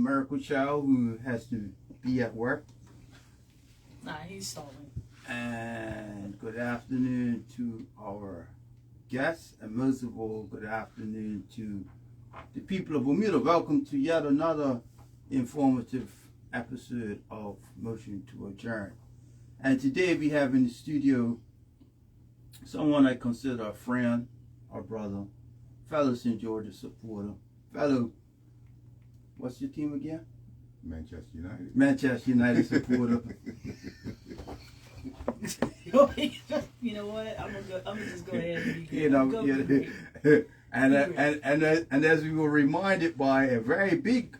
Miracle Child, who has to be at work. Nah, he's stalling. And good afternoon to our guests, and most of all, good afternoon to the people of Bermuda. Welcome to yet another informative episode of Motion to Adjourn. And today we have in the studio someone I consider a friend, our brother, fellow St. George's supporter, fellow, what's your team again? Manchester United. Manchester United supporter. You know what? I'm gonna just go ahead and be You know, and as we were reminded by a very big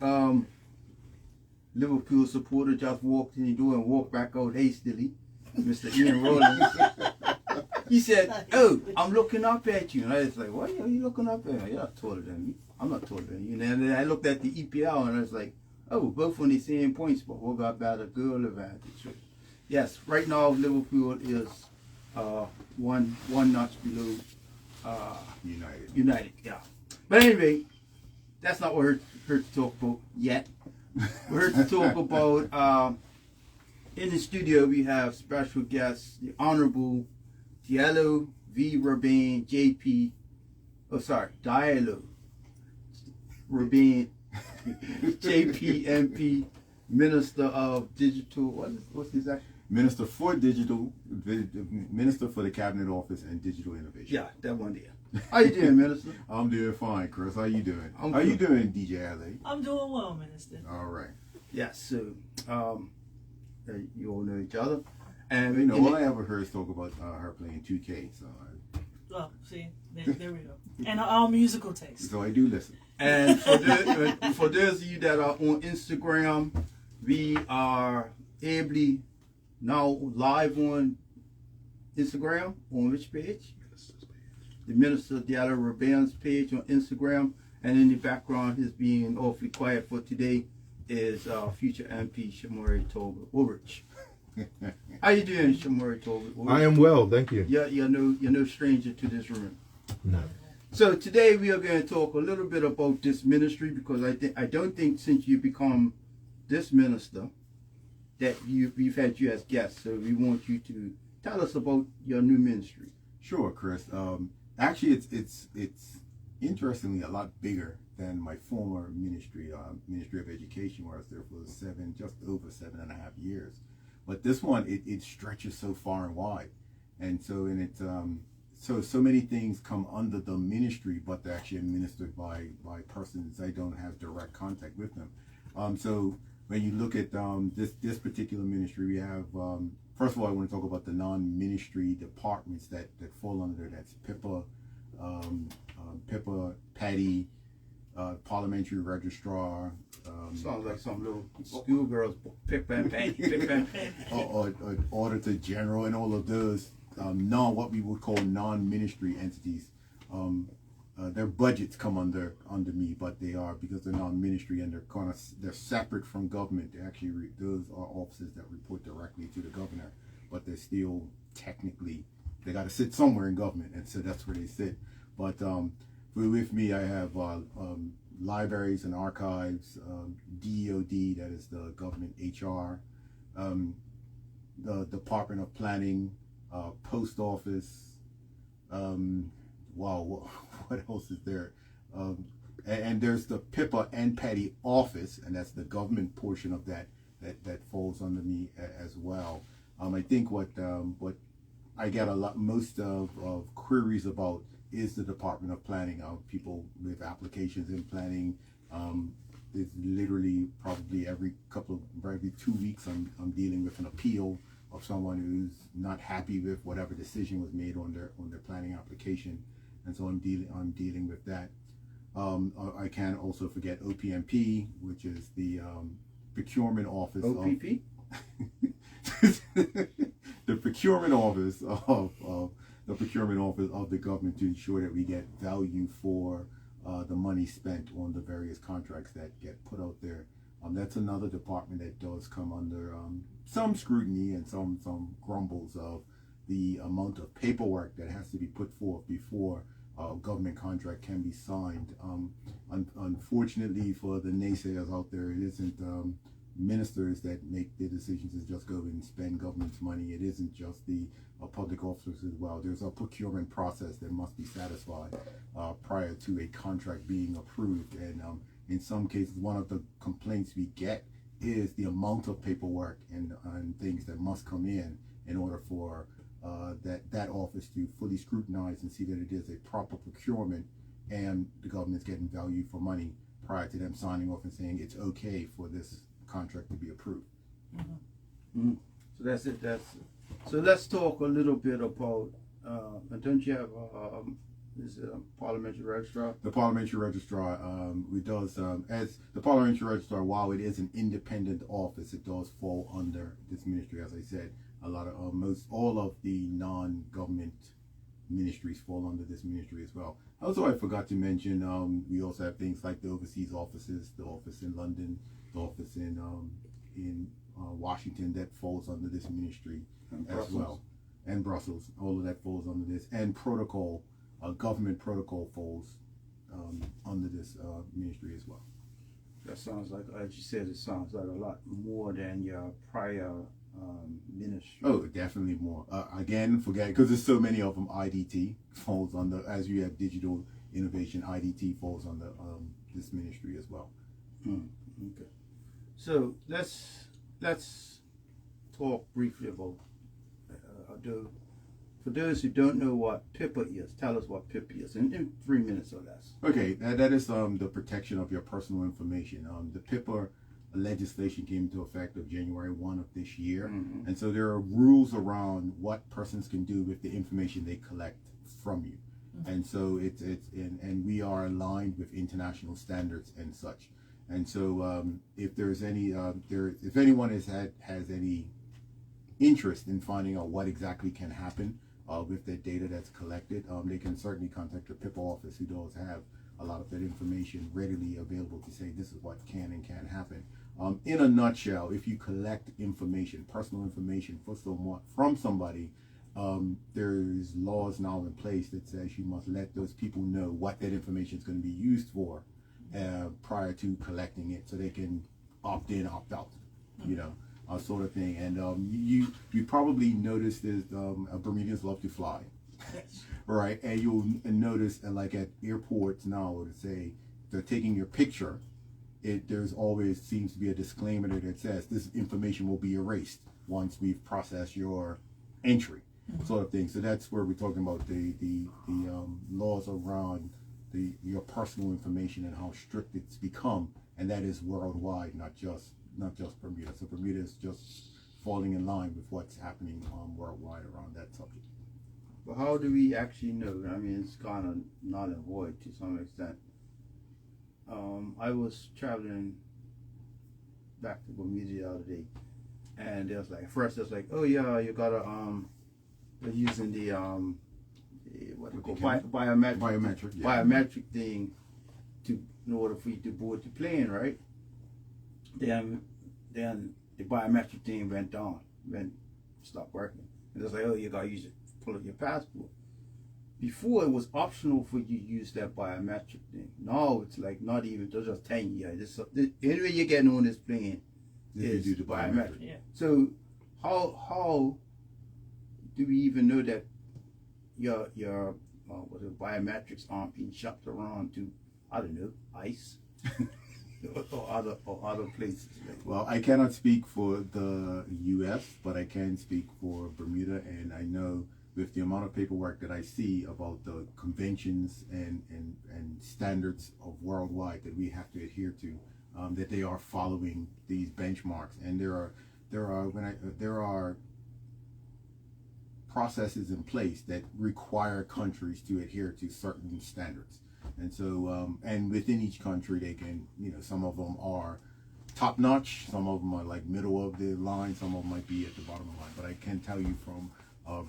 Liverpool supporter, just walked in the door and walked back out hastily, Mr. Ian Rowland. He said, "Oh, I'm looking up at you." And I was like, "What are you looking up at? You're not taller than me. I'm not taller than you." And then I looked at the EPL and I was like, "Oh, both on the same points, but we got better goal advantage." Yes, right now Liverpool is one notch below United, yeah. But anyway, that's not what we're here to talk about yet. We're here to talk about, in the studio we have special guests, the Honorable Diallo V. Rabain JP, Diallo Rabain JP MP, Minister of Digital, what's his act? Minister for Digital, Minister for the Cabinet Office and Digital Innovation. Yeah, that one there. How you doing, Minister? I'm doing fine, Chris. How you doing? How you doing, DJ LA? I'm doing well, Minister. All right. Yes, so you all know each other. And you know, all I ever heard is talk about her playing 2K. So well, see, there we go. And our musical taste. So I do listen. And for those of you that are on Instagram, we are ably now live on Instagram. On which page? The Minister Diallo Rabain's page on Instagram. And in the background, his being awfully quiet for today is future MP Shamori Tolbert Ulrich. How you doing, Shamori Tolbert? I am well, thank you. Yeah, you're no stranger to this room. No. So today we are going to talk a little bit about this ministry, because I don't think since you become this minister that we've had you as guests. So we want you to tell us about your new ministry. Sure, Chris. Actually, it's interestingly a lot bigger than my former ministry, Ministry of Education, where I was there for just over 7.5 years. But this one, it stretches so far and wide, and so so many things come under the ministry, but they're actually administered by persons I don't have direct contact with them. So when you look at this particular ministry, we have first of all, I want to talk about the non-ministry departments that fall under. That's PIPA, Patty, Parliamentary Registrar. Sounds like some little schoolgirls, PIPA and Patty. or Auditor General, and all of those what we would call non-ministry entities. Their budgets come under me, but they are, because they're non-ministry and they're separate from government. They actually those are offices that report directly to the governor, but they're still technically, they got to sit somewhere in government, and so that's where they sit. But with me, I have libraries and archives, DOD, that is the government HR, the Department of Planning, Post Office. Wow, what else is there? And there's the PIPA and Patty office, and that's the government portion of that falls under me as well. I think what I get most of queries about is the Department of Planning. People with applications in planning. It's literally probably every 2 weeks I'm dealing with an appeal of someone who's not happy with whatever decision was made on their planning application, and so I'm dealing with that. I can't also forget OPMP, which is the procurement office. OPP? The procurement office of the government, to ensure that we get value for the money spent on the various contracts that get put out there. That's another department that does come under some scrutiny and some grumbles of the amount of paperwork that has to be put forth before government contract can be signed. Unfortunately for the naysayers out there, it isn't ministers that make the decisions to just go and spend government's money. It isn't just the public officers as well. There's a procurement process that must be satisfied prior to a contract being approved. And in some cases, one of the complaints we get is the amount of paperwork and things that must come in order for that office to fully scrutinize and see that it is a proper procurement and the government's getting value for money prior to them signing off and saying it's okay for this contract to be approved. Mm-hmm. So that's it. So let's talk a little bit about. Don't you have is it a parliamentary registrar? The parliamentary registrar does as the parliamentary registrar. While it is an independent office, it does fall under this ministry. As I said, a lot of all of the non-government ministries fall under this ministry as well. Also, I forgot to mention we also have things like the overseas offices, the office in London, the office in Washington that falls under this ministry as well, and Brussels. All of that falls under this, and protocol, government protocol falls under this ministry as well. That sounds like, as you said, it sounds like a lot more than your prior ministry. Oh, definitely more. Again, forget because there's so many of them. IDT falls under, as you have digital innovation. IDT falls under this ministry as well. Okay. So let's talk briefly about. For those who don't know what PIPA is, tell us what PIPA is in 3 minutes or less. Okay, that is the protection of your personal information. The PIPA legislation came into effect of January 1 of this year, and so there are rules around what persons can do with the information they collect from you, and so and we are aligned with international standards and such. And so if there's any if anyone has any interest in finding out what exactly can happen with the data that's collected, they can certainly contact the PIPA office, who does have a lot of that information readily available to say this is what can and can't happen. In a nutshell, if you collect information, personal information from somebody, there's laws now in place that says you must let those people know what that information is going to be used for prior to collecting it, so they can opt in, opt out, sort of thing. And you probably noticed this, Bermudians love to fly. Yes. Right, and you'll notice like at airports now, to say they're taking your picture, there's always seems to be a disclaimer that says this information will be erased once we've processed your entry, sort of thing. So that's where we're talking about the laws around your personal information and how strict it's become, and that is worldwide, not just Bermuda. So Bermuda is just falling in line with what's happening worldwide around that subject. But how do we actually know? I mean, it's kind of null and void to some extent. I was traveling back to Bermuda the other day, and there's like, first it's like, oh yeah, you gotta they're using the what they call biometric thing in order for you to board the plane, right? Then the biometric thing stopped working, and it's like, oh, you gotta use it. Pull up your passport. Before it was optional for you to use that biometric thing. Now it's like not even, they're just telling you, anyway you're getting on this plane is do the biometric. Yeah. So how do we even know that your biometrics aren't being shopped around to, I don't know, ICE or other places? Well, I cannot speak for the U.S., but I can speak for Bermuda, and I know with the amount of paperwork that I see about the conventions and standards of worldwide that we have to adhere to, that they are following these benchmarks, and there are processes in place that require countries to adhere to certain standards, and so and within each country they can, some of them are top notch, some of them are like middle of the line, some of them might be at the bottom of the line, but I can tell you from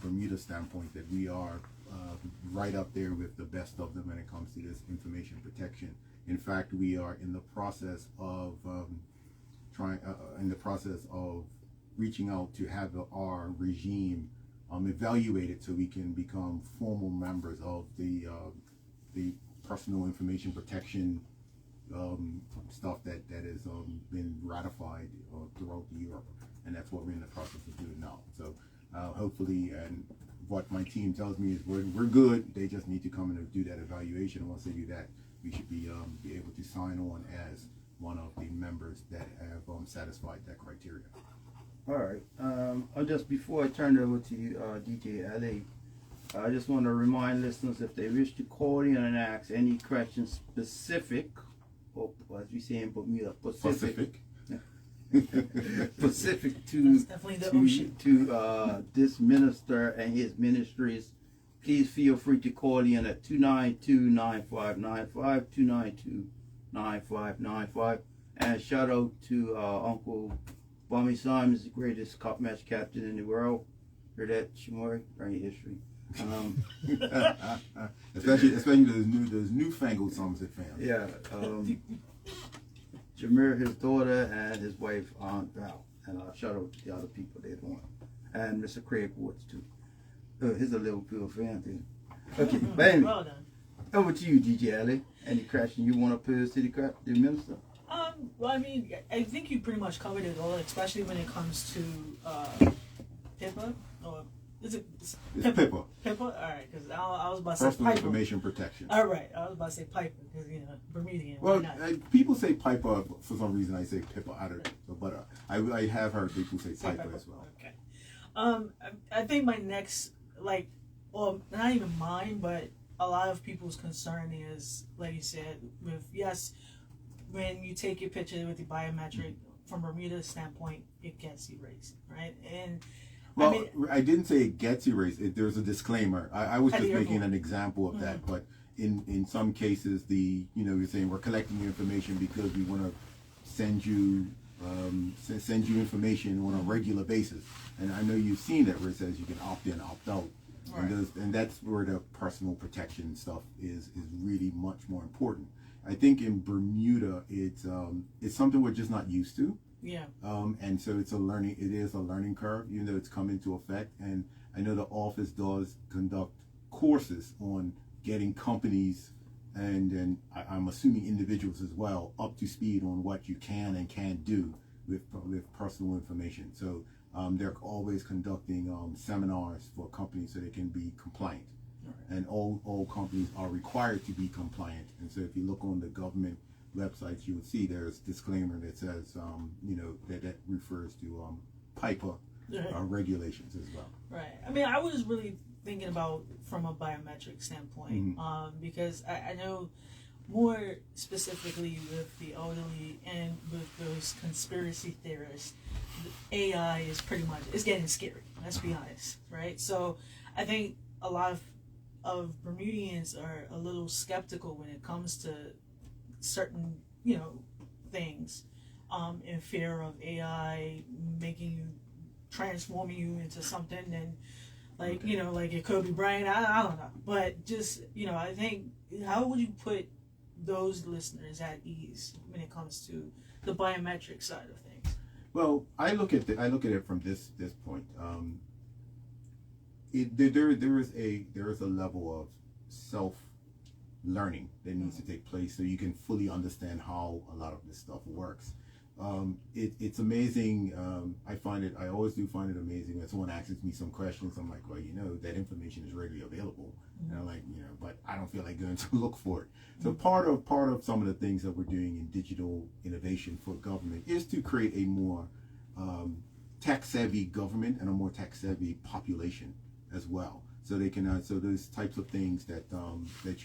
Bermuda standpoint that we are right up there with the best of them when it comes to this information protection. In fact, we are in the process of reaching out to have our regime evaluated so we can become formal members of the the personal information protection stuff that has been ratified throughout Europe, and that's what we're in the process of doing now. So hopefully, and what my team tells me is we're good. They just need to come in and do that evaluation. And once they do that, we should be able to sign on as one of the members that have satisfied that criteria. All right. Just before I turn it over to you, DJ LA, I just want to remind listeners if they wish to call in and ask any questions specific, or as we say in Bermuda, Pacific to this minister and his ministries, please feel free to call in at 292-9595, 292-9595. And shout out to Uncle Bummy Simons, the greatest cup match captain in the world. Heard that, Shimori? Great history. Especially those newfangled Somerset fans. Yeah. Jameer, his daughter, and his wife, Aunt Val. And shout out to the other people they're doing. And Mr. Craig Woods, too. He's a Liverpool fan, too. Okay, but anyway, Well done. over to you, DJ Ellie. Any question you want to pose to the minister? Well, I mean, I think you pretty much covered it all, especially when it comes to PIPA, or is it PIPA. PIPA? All right, because I was about to say Personal Piper. Information Protection. All right, I was about to say Piper because Bermudian. Well, why not? people say Piper for some reason. I say PIPA. I don't know, but I have heard people say Piper as well. Okay. I think my next, well, not even mine, but a lot of people's concern is, like you said, when you take your picture with the biometric from Bermuda's standpoint, it gets erased, right? And well, I didn't say it gets erased. There's a disclaimer. I was just making an example of that, but in some cases, you're saying we're collecting your information because we want to send you information on a regular basis. And I know you've seen that where it says you can opt in, opt out. Right. And that's where the personal protection stuff is really much more important. I think in Bermuda, it's something we're just not used to. Yeah. And so it is a learning curve, even though it's come into effect. And I know the office does conduct courses on getting companies and I'm assuming individuals as well up to speed on what you can and can't do with personal information. So they're always conducting seminars for companies so they can be compliant. Right. And all companies are required to be compliant. And so if you look on the government websites, you will see there's a disclaimer that says, that refers to PIPA regulations as well. Right. I mean, I was really thinking about from a biometric standpoint, because I know more specifically with the elderly and with those conspiracy theorists, AI is pretty much, it's getting scary. Let's be honest, right? So I think a lot of Bermudians are a little skeptical when it comes to certain, things, in fear of AI transforming you into something, and like a Kobe Bryant. I don't know, but just I think, how would you put those listeners at ease when it comes to the biometric side of things? Well, I look at it from this point. There is a level of self-learning that needs to take place so you can fully understand how a lot of this stuff works. It's amazing. I always do find it amazing when someone asks me some questions. I'm like, well, that information is readily available. And I'm like, but I don't feel like going to look for it. So part of some of the things that we're doing in digital innovation for government is to create a more tech-savvy government and a more tech-savvy population as well. So they can, so those types of things that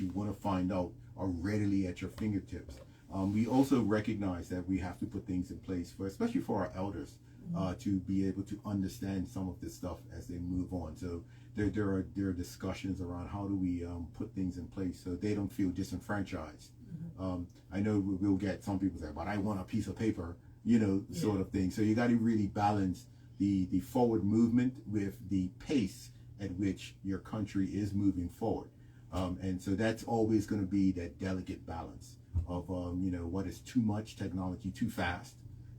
you want to find out are readily at your fingertips. We also recognize that we have to put things in place especially for our elders, to be able to understand some of this stuff as they move on. So there are discussions around how do we put things in place so they don't feel disenfranchised. I know we'll get some people say, but I want a piece of paper, sort of thing. So you got to really balance the forward movement with the pace at which your country is moving forward. And so that's always going to be that delicate balance of, what is too much technology too fast.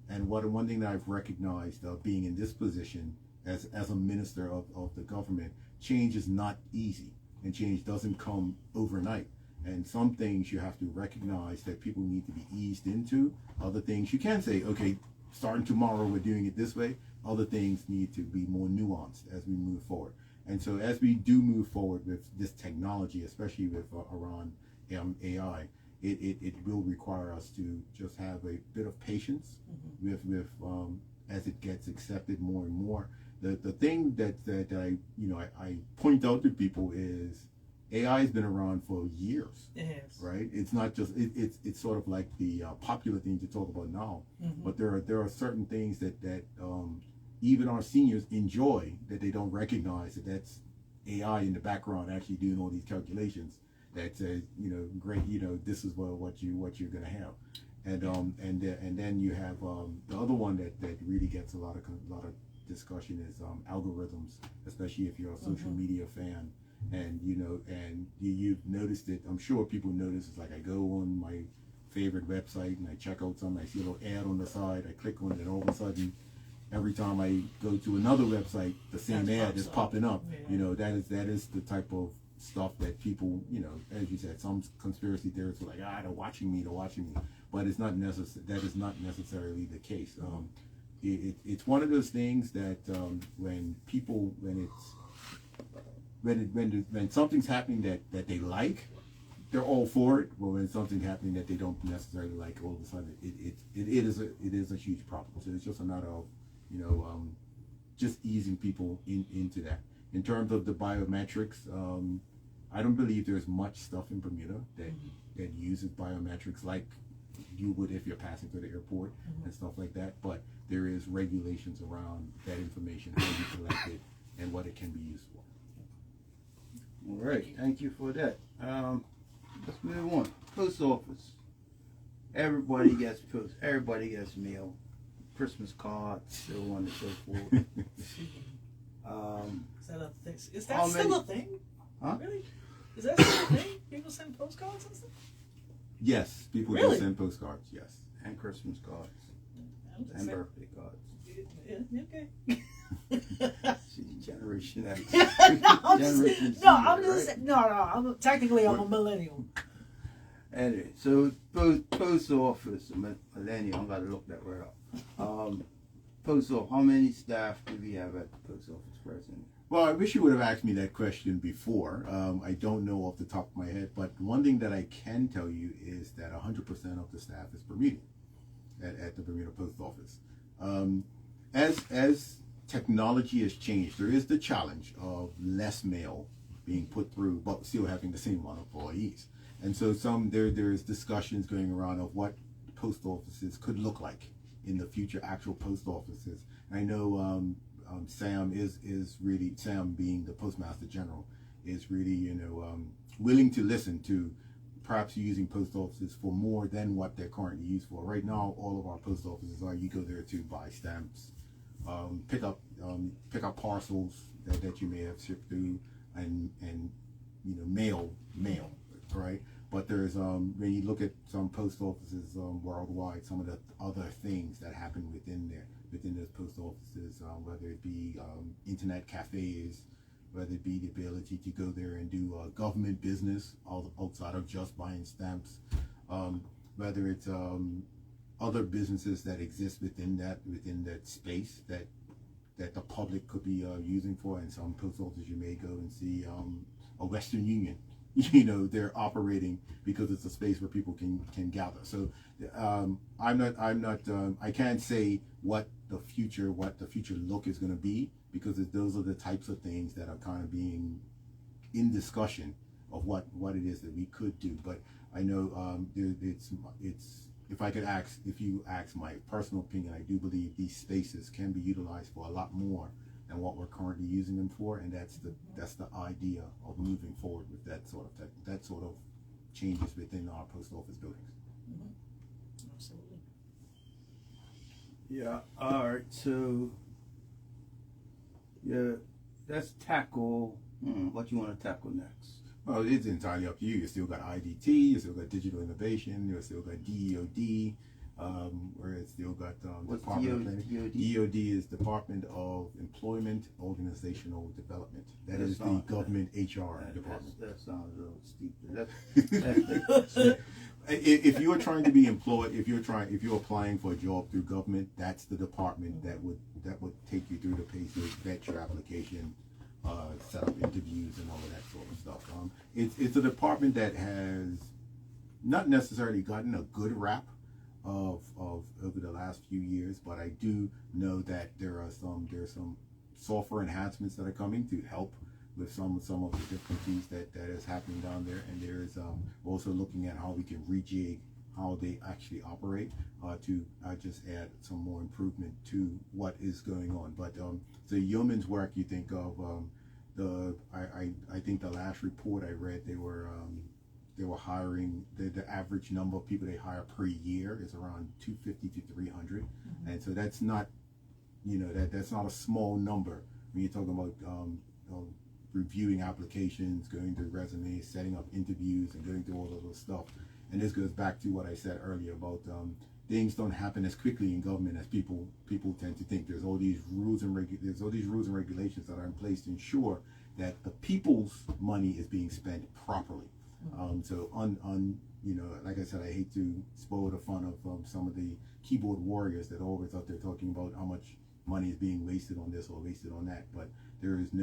And one thing that I've recognized being in this position as a minister of the government, change is not easy, and change doesn't come overnight. And some things you have to recognize that people need to be eased into. Other things you can say, okay, starting tomorrow we're doing it this way. Other things need to be more nuanced as we move forward. And so as we do move forward with this technology, especially with around AI, it will require us to just have a bit of patience with as it gets accepted more and more. The thing that I point out to people is AI has been around for years. It has. Right? It's not just it's sort of like the popular thing to talk about now. But there are certain things that even our seniors enjoy that they don't recognize that's AI in the background actually doing all these calculations that says, great, this is what you're gonna have. And then you have the other one that really gets a lot of discussion is algorithms, especially if you're a social media fan. And you've noticed it. I'm sure people notice. It's like I go on my favorite website and I check out something. I see a little ad on the side. I click on it, and all of a sudden, every time I go to another website, the same ad is popping up. Yeah. That is the type of stuff that people, as you said, some conspiracy theorists are like, they're watching me. But it's not necessary. That is not necessarily the case. It's one of those things that when something's happening that they like, they're all for it. But when something's happening that they don't necessarily like, all of a sudden it is a huge problem. So it's just a matter of just easing people into that. In terms of the biometrics, I don't believe there's much stuff in Bermuda that uses biometrics like you would if you're passing through the airport and stuff like that. But there is regulations around that information, how you collect it, and what it can be used for. All right, thank you for that. Let's move on. Post office. Everybody gets post. Everybody gets mail, Christmas cards, so on and so forth. Is that a thing? Is that still a thing? Huh? Really? Is that still a thing? People send postcards and stuff? Yes, people Really? do send postcards. Yes, And Christmas cards. I'm just And saying. birthday cards. Yeah, okay. See, Generation X. I'm Generation just, Z, no, I'm right? just saying, no. I'm a millennial. Anyway, so post office, millennial, I'm gonna look that word up. Post office, how many staff do we have at the post office presently? Well, I wish you would have asked me that question before. I don't know off the top of my head, but one thing that I can tell you is that 100% of the staff is Bermudian at the Bermuda Post Office. As technology has changed, there is the challenge of less mail being put through, but still having the same amount of employees. And so there's discussions going around of what post offices could look like in the future, actual post offices. I know Sam is really, Sam being the Postmaster General, is really willing to listen to perhaps using post offices for more than what they're currently used for. Right now, all of our post offices are, you go there to buy stamps, pick up parcels that you may have shipped through, and mail, right? But there's when you look at some post offices worldwide, some of the other things that happen within those post offices, whether it be internet cafes, whether it be the ability to go there and do government business outside of just buying stamps, whether it's other businesses that exist within that space that the public could be using for. And some post offices you may go and see a Western Union. They're operating because it's a space where people can gather. So I can't say what the future look is going to be, because those are the types of things that are kind of being in discussion of what it is that we could do. But I know it's if you ask my personal opinion, I do believe these spaces can be utilized for a lot more than what we're currently using them for, and that's the idea of moving forward with that sort of changes within our post office buildings. Mm-hmm. Absolutely. Yeah. All right. So, yeah, let's tackle what you want to tackle next. Well, it's entirely up to you. You still got IDT, you still got digital innovation, you still got DEOD. where it's still got What's Department of Planning. DOD? DOD is Department of Employment Organizational Development. That is the not- government HR department. That sounds a little steep. If you are trying to be employed, if you're applying for a job through government, that's the department that would take you through the paces, vet your application, set up interviews and all of that sort of stuff. It's a department that has not necessarily gotten a good rap of over the last few years, but I do know that there's some software enhancements that are coming to help with some of the difficulties that is happening down there, and there's also looking at how we can rejig how they actually operate to just add some more improvement to what is going on. But the yeoman's work, you think of I think the last report I read, they were hiring, the average number of people they hire per year is around 250 to 300, and so that's not, that's not a small number when you're talking about reviewing applications, going through resumes, setting up interviews, and going through all of those stuff. And this goes back to what I said earlier about things don't happen as quickly in government as people tend to think. There's all these rules and regulations that are in place to ensure that the people's money is being spent properly. So like I said, I hate to spoil the fun of some of the keyboard warriors that are always out there talking about how much money is being wasted on this or wasted on that, but there is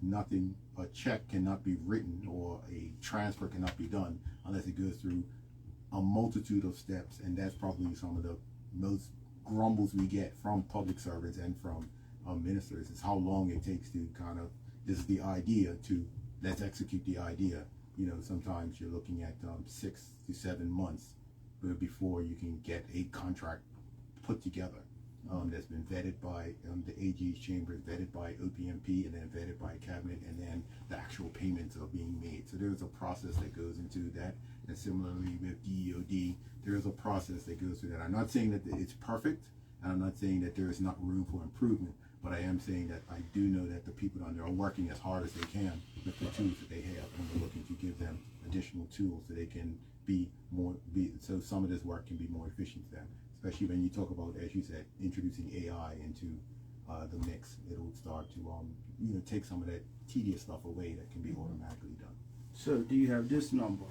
nothing, a check cannot be written or a transfer cannot be done unless it goes through a multitude of steps, and that's probably some of the most grumbles we get from public servants and from ministers, is how long it takes to this is the idea, to let's execute the idea. Sometimes you're looking at 6 to 7 months before you can get a contract put together. That's been vetted by the AG's chambers, vetted by OPMP, and then vetted by cabinet, and then the actual payments are being made. So there's a process that goes into that. And similarly with DOD, there's a process that goes through that. I'm not saying that it's perfect, and I'm not saying that there is not room for improvement, but I am saying that I do know that the people down there are working as hard as they can with the tools that they have, and we're looking to give them additional tools so they can so some of this work can be more efficient for them. Especially when you talk about, as you said, introducing AI into the mix, it'll start to take some of that tedious stuff away that can be automatically done. So, do you have this number?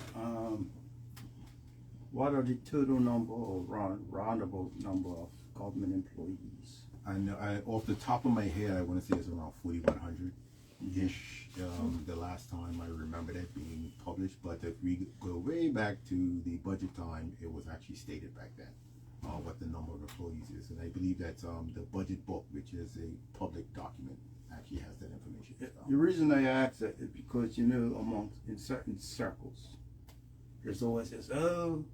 What are the total number or roundabout number of government employees? I know, off the top of my head, I want to say it's around 4,100-ish. The last time I remember that being published, but if we go way back to the budget time, it was actually stated back then. What the number of employees is, and I believe that's the budget book, which is a public document, actually has that information. The reason I ask that is because in certain circles, there's always this, the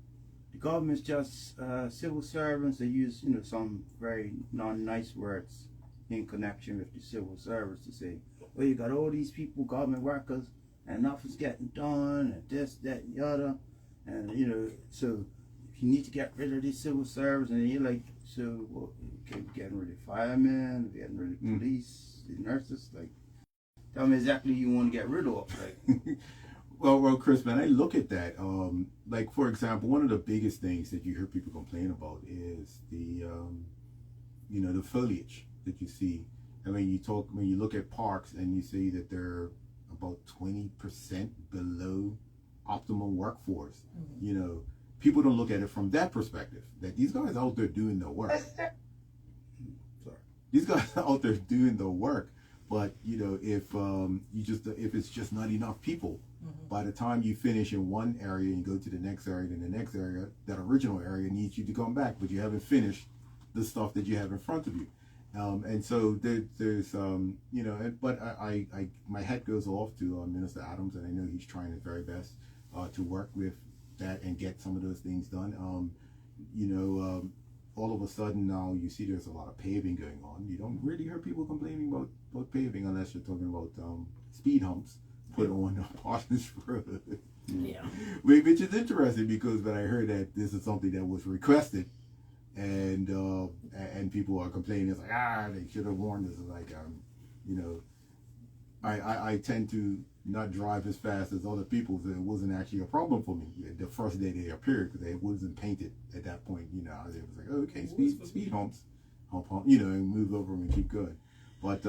government's just civil servants. They use some very non-nice words in connection with the civil service to say, well, you got all these people, government workers, and nothing's getting done, and this, that, and the other, and so. You need to get rid of these civil servants, and you're like, so okay, we're getting rid of firemen, we're getting rid of police, the nurses. Like, tell me exactly you want to get rid of. Like, well, Chris, when I look at that, like for example, one of the biggest things that you hear people complain about is the foliage that you see. And when you look at parks and you see that they're about 20% below optimal workforce, people don't look at it from that perspective, that these guys are out there doing the work. These guys are out there doing the work, but if it's just not enough people, by the time you finish in one area and go to the next area, then the next area, that original area needs you to come back, but you haven't finished the stuff that you have in front of you. And so there's but I my hat goes off to Minister Adams, and I know he's trying his very best to work with that and get some of those things done. All of a sudden now you see there's a lot of paving going on. You don't really hear people complaining about paving unless you're talking about speed humps put on the Parsons Road. Yeah. Which is interesting, because when I heard that this is something that was requested, and people are complaining, it's like, they should have warned us. Like I tend to not drive as fast as other people, so it wasn't actually a problem for me the first day they appeared because it wasn't painted at that point. You know, it was like, oh, okay, speed hump, you know, and move over and keep going. But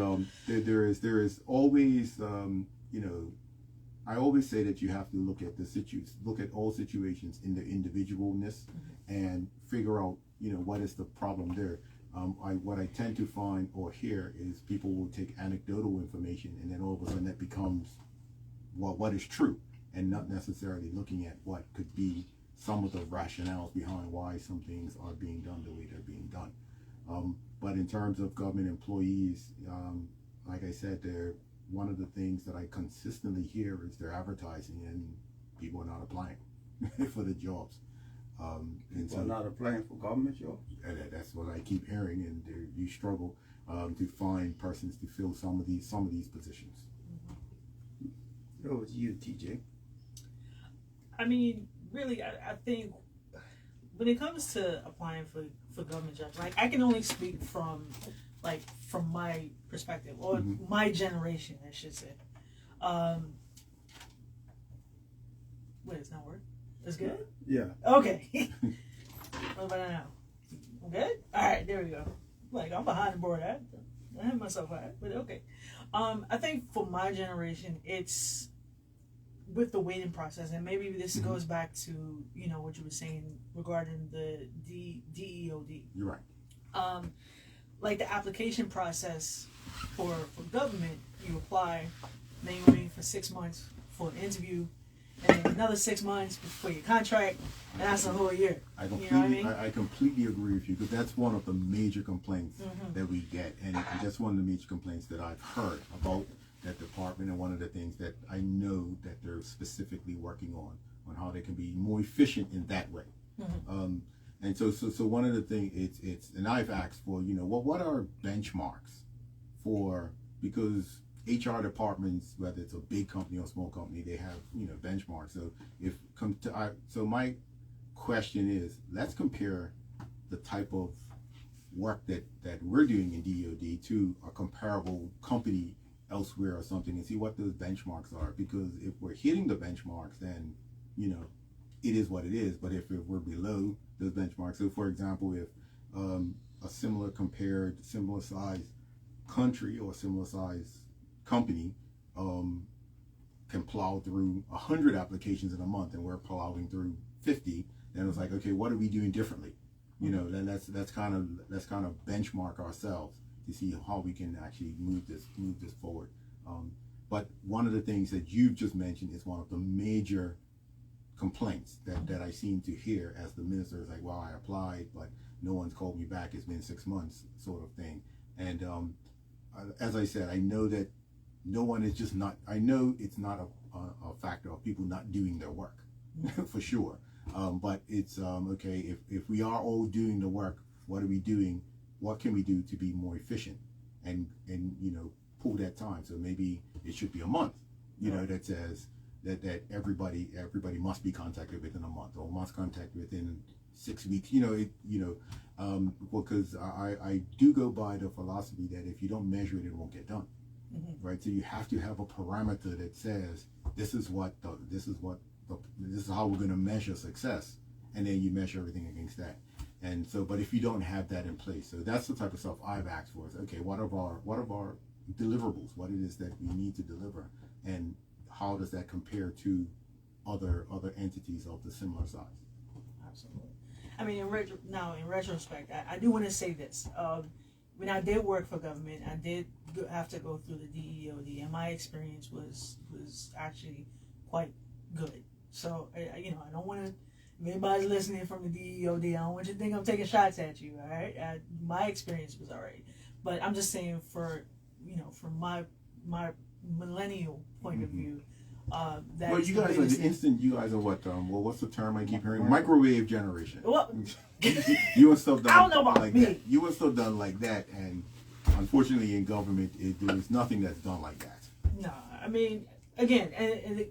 there is always, you know, I always say that you have to look at look at all situations in their individualness and figure out, you know, what is the problem there. What I tend to find or hear is people will take anecdotal information and then all of a sudden that becomes what is true, and not necessarily looking at what could be some of the rationales behind why some things are being done the way they're being done. But in terms of government employees, like I said, one of the things that I consistently hear is they're advertising and people are not applying for the jobs. And so not applying for government jobs. That's what I keep hearing, and you struggle to find persons to fill some of these positions. Over to you, TJ. I mean, really, I think when it comes to applying for government jobs, like I can only speak from my perspective or my generation, I should say. Wait, it's not working. It's good? Yeah. Okay. What about now? I'm good? All right, there we go. Like, I'm behind the board. I have myself high, but okay. I think for my generation, it's with the waiting process, and maybe this goes back to, you know, what you were saying regarding the DEOD. You're right. Like the application process for government, you apply, then you wait for 6 months for an interview, and then another 6 months for your contract, and that's a whole year. I completely, you know what I mean? I completely agree with you, because that's one of the major complaints that we get, and that's one of the major complaints that I've heard about that department, and one of the things that I know that they're specifically working on how they can be more efficient in that way. And so one of the things it's and I've asked for, you know, what are benchmarks for, because HR departments, whether it's a big company or a small company, they have, you know, benchmarks. So my question is, let's compare the type of work that we're doing in DoD to a comparable company elsewhere or something, and see what those benchmarks are. Because if we're hitting the benchmarks, then, you know, it is what it is. But if we're below those benchmarks, so for example, if a similar size country or similar size company can plow through 100 applications in a month, and we're plowing through 50, then it's like, okay, what are we doing differently? You know, then that's kind of benchmark ourselves to see how we can actually move this forward. But one of the things that you've just mentioned is one of the major complaints that I seem to hear as the minister is like, well, I applied, but no one's called me back. It's been 6 months, sort of thing. And as I said, I know that no one is just not. I know it's not a factor of people not doing their work, for sure. But it's okay, if we are all doing the work, what are we doing? What can we do to be more efficient and you know, pull that time? So maybe it should be a month, you know, that says that everybody must be contacted within a month, or must contact within 6 weeks. You know, because I do go by the philosophy that if you don't measure it, it won't get done. Right? So you have to have a parameter that says this is how we're going to measure success, and then you measure everything against that. And so, but if you don't have that in place, so that's the type of stuff I've asked for. Is okay, what are our deliverables? What it is that we need to deliver, and how does that compare to other entities of the similar size? Absolutely. I mean, in retrospect, I do want to say this. When I did work for government, I did have to go through the DEOD, and my experience was actually quite good. So, you know, I don't want to, if anybody's listening from the DEOD, I don't want you to think I'm taking shots at you, all right? My experience was all right. But I'm just saying from my millennial point of view, that well, you guys are what? Well, what's the term I keep hearing? Microwave generation. Well, you were still done. I don't know about like me. That. You were still done like that, and unfortunately, in government, there's nothing that's done like that. No, I mean, again, and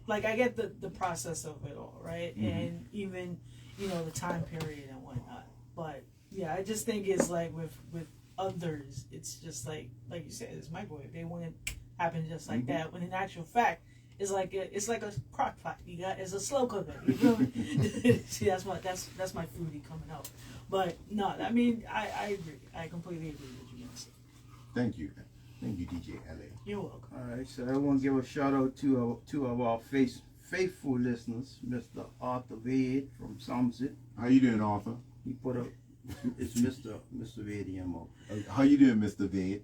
like I get the process of it all, right? And even, you know, the time period and whatnot. But yeah, I just think it's like with others, it's just like you said, it's microwave. They want it to happen just like that. When in actual fact, it's like a crock pot. It's a slow cooker. You feel me? See, that's my foodie coming out. But no, I mean, I agree. I completely agree with you. Thank you, DJ LA. You're welcome. All right, so I want to give a shout out to two of our faithful listeners, Mr. Arthur Vade from Somerset. How you doing, Arthur? He put up, it's Mr. Vade MO. How you doing, Mr. Vade?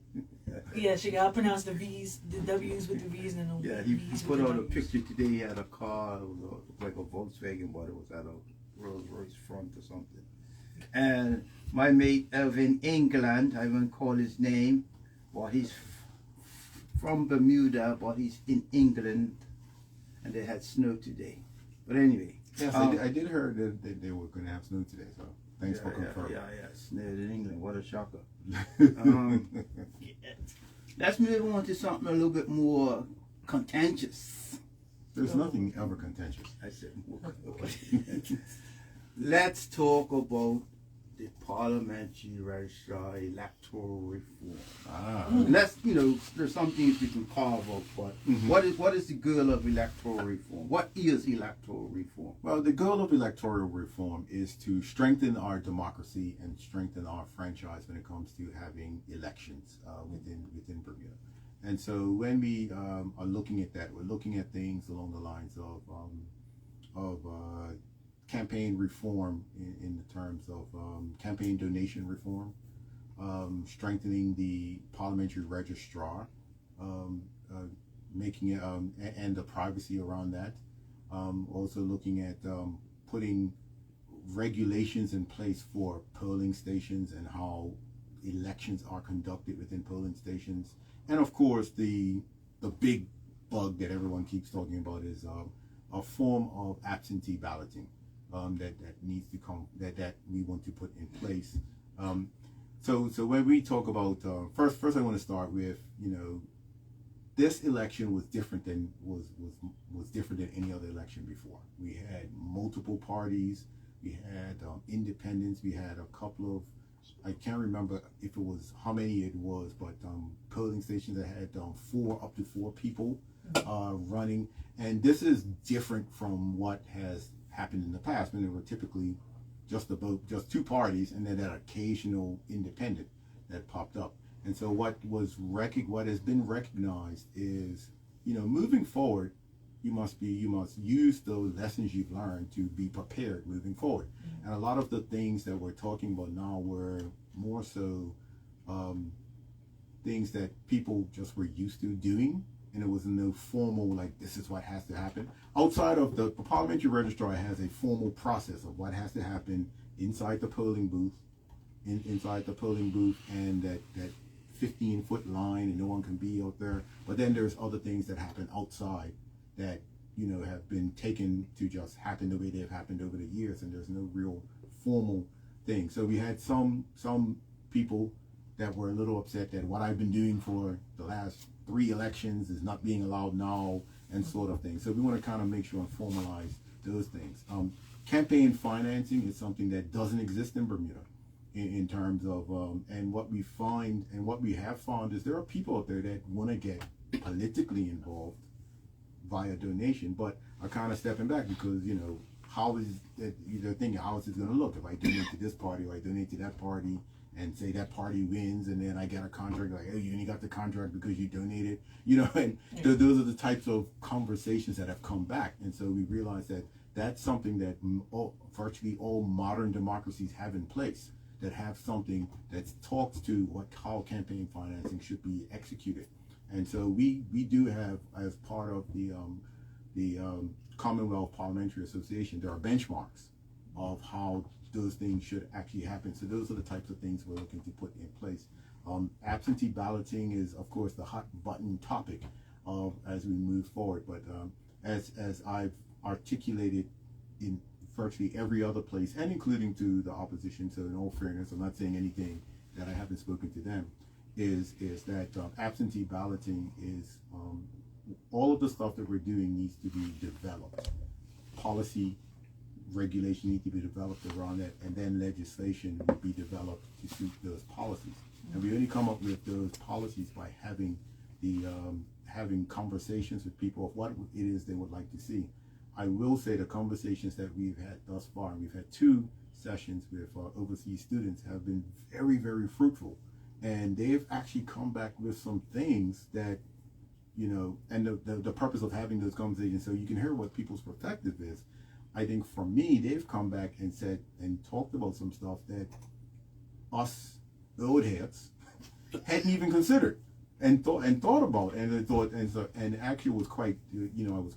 Yeah, she got to pronounce the V's, the W's with the V's and the Yeah, V's he put with out the a W's. picture today. He had a car, it was like a Volkswagen, but it was at a Rolls Royce front or something. And my mate in England, I won't call his name, but he's from Bermuda, but he's in England, and they had snow today. But anyway. Yes, I did hear that they were going to have snow today, so thanks for confirming. Yeah, snowed in England. What a shocker. Let's move on to something a little bit more contentious. There's nothing ever contentious. I said, okay. Let's talk about the parliamentary registrar electoral reform. Let's, there's some things we can carve up, but what is the goal of electoral reform? What is electoral reform? Well, the goal of electoral reform is to strengthen our democracy and strengthen our franchise when it comes to having elections within Bermuda. And so when we are looking at that, we're looking at things along the lines of campaign reform in the terms of campaign donation reform, strengthening the parliamentary registrar, making it and the privacy around that. Also looking at putting regulations in place for polling stations and how elections are conducted within polling stations. And of course, the big bug that everyone keeps talking about is a form of absentee balloting. That needs to come, that we want to put in place. So when we talk about first I want to start with, this election was different than was different than any other election before. We had multiple parties, we had independents, we had a couple of, I can't remember if it was how many it was, but polling stations that had up to four people running, and this is different from what has happened in the past when there were typically just two parties and then that occasional independent that popped up. And so what has been recognized is, moving forward, you must use the lessons you've learned to be prepared moving forward. And a lot of the things that we're talking about now were more so things that people just were used to doing, and it was no formal, like, this is what has to happen. Outside of the parliamentary registrar has a formal process of what has to happen inside the polling booth, and that 15-foot line, and no one can be out there. But then there's other things that happen outside that, have been taken to just happen the way they've happened over the years, and there's no real formal thing. So we had some people that were a little upset that what I've been doing for the last 3 elections is not being allowed now, and sort of thing. So we want to kind of make sure and formalize those things. Campaign financing is something that doesn't exist in Bermuda in terms of, and what we have found is there are people out there that want to get politically involved via donation, but are kind of stepping back because, how is it, they're thinking, how is it going to look if I donate to this party or I donate to that party, and say that party wins, and then I get a contract, like, hey, you only got the contract because you donated, and those are the types of conversations that have come back. And so we realized that that's something that virtually all modern democracies have in place, that have something that talks to how campaign financing should be executed. And so we do have, as part of the Commonwealth Parliamentary Association, there are benchmarks of how those things should actually happen. So those are the types of things we're looking to put in place. Absentee balloting is, of course, the hot button topic as we move forward. But as I've articulated in virtually every other place, and including to the opposition, so in all fairness, I'm not saying anything that I haven't spoken to them, is that absentee balloting is all of the stuff that we're doing needs to be developed. Policy, regulation need to be developed around that, and then legislation will be developed to suit those policies. And we only come up with those policies by having the having conversations with people of what it is they would like to see. I will say the conversations that we've had thus far, and we've had 2 sessions with overseas students, have been very, very fruitful. And they've actually come back with some things that, you know, and the purpose of having those conversations so you can hear what people's perspective is. I think for me, they've come back and said and talked about some stuff that us old heads hadn't even considered and thought about, and actually was quite, you know, I was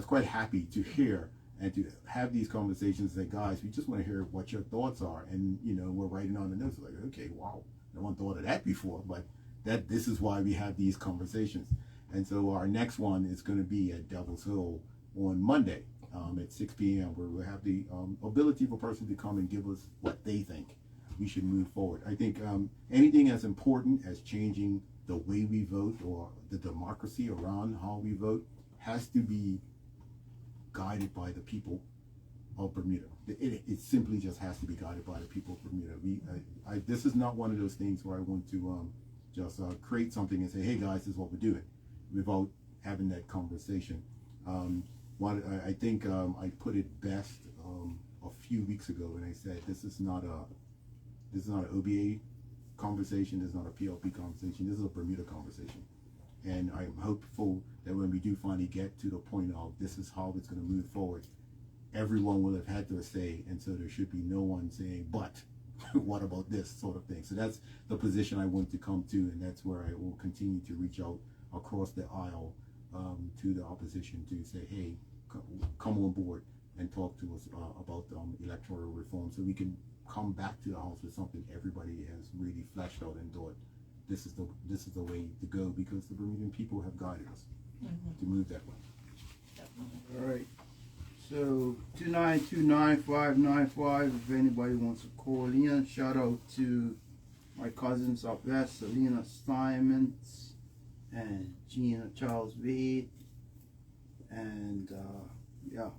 quite happy to hear and to have these conversations and say, guys, we just want to hear what your thoughts are. And, you know, we're writing on the notes like, okay, wow, no one thought of that before, but this is why we have these conversations. And so our next one is going to be at Devil's Hill on Monday at 6 p.m. where we'll have the ability for a person to come and give us what they think we should move forward. I think anything as important as changing the way we vote or the democracy around how we vote has to be guided by the people of Bermuda. It simply just has to be guided by the people of Bermuda. This is not one of those things where I want to just create something and say, hey guys, this is what we're doing, without having that conversation. I think I put it best a few weeks ago when I said this is not an OBA conversation, this is not a PLP conversation, this is a Bermuda conversation. And I'm hopeful that when we do finally get to the point of this is how it's going to move forward, everyone will have had their say, and so there should be no one saying, but what about this sort of thing. So that's the position I want to come to, and that's where I will continue to reach out across the aisle to the opposition to say, hey, come on board and talk to us about electoral reform, so we can come back to the House with something everybody has really fleshed out and thought, this is the way to go, because the Bermudian people have guided us to move that way. All right. So 2929595. If anybody wants to call in, shout out to my cousins up there, Selena Simons and Gina Charles Vade, and yeah.